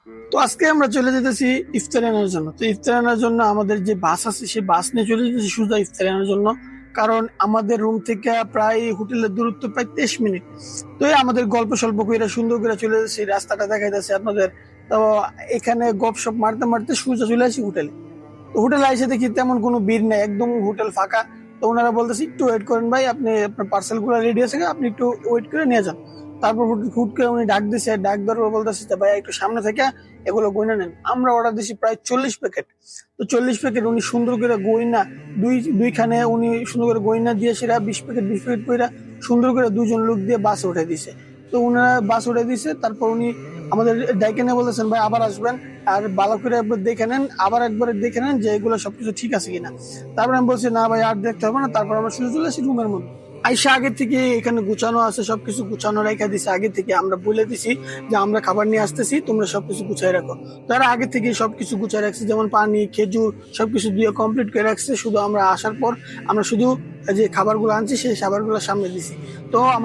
তো আজকে আমরা চলে যেতেছি ইফতার আনার জন্য। তো ইফতার আনার জন্য আমাদের যে বাস আছে সেই বাস নিয়ে চলে যেতেছি সোজা ইফতার আনার জন্য। কারণ আমাদের রুম থেকে প্রায় হোটেলের দূরত্ব প্রায় 23 মিনিট। তো এই আমাদের গল্প স্বল্প করে সুন্দর করে চলে যাচ্ছি, রাস্তাটা দেখাইতেছে আপনাদের। তো এখানে গপসপ মারতে মারতে সোজা চলে আসি হোটেলে। তো হোটেলে এসে দেখি তেমন কোনো ভিড় নেই, একদম হোটেল ফাঁকা। তো ওনারা বলতেছে একটু ওয়েট করেন ভাই, আপনি আপনার পার্সেল গুলো রেডি আছে, আপনি একটু ওয়েট করে নিয়ে যান। তারপর হুট হুট করে উনি ডাক দিছে, ডাক দেওয়ার পর বলতেছে যে ভাই একটু সামনে থেকে এগুলো গয়না নেন। আমরা অর্ডার দিছি প্রায় 40 প্যাকেট। তো 40 প্যাকেট উনি সুন্দর করে গয়না দুইখানে উনি সুন্দর করে গয়না দিয়ে সেটা 20 প্যাকেট করে সুন্দর করে দুজন লোক দিয়ে বাসে উঠে দিছে। তো উনারা বাস উঠে দিছে, তারপর উনি আমাদের ডাইকে নিয়ে বলতেছেন ভাই আবার আসবেন, আর ভালো করে একবার দেখে নেন, আবার একবার দেখে নেন যে এগুলো সবকিছু ঠিক আছে কিনা। তারপর আমি বলছি না ভাই আর দেখতে হবে না। তারপর আমরা শুরু চলে আসি রুমের মধ্যে। আইসা আগে থেকে এখানে গুছানো আছে, সবকিছু গুছানো রেখে দিছে। আগে থেকে আমরা বলে দিছি যে আমরা খাবার নিয়ে আসতেছি, তোমরা সবকিছু গুছাই রাখো। তারা আগে থেকে সবকিছু গুছাই রাখছে, যেমন পানি খেজুর সবকিছু দিয়ে কমপ্লিট করে রাখছে। শুধু আমরা আসার পর আমরা শুধু যে খাবারগুলো আনছি সেই খাবারগুলো সামনে দিছি। তো আমাদের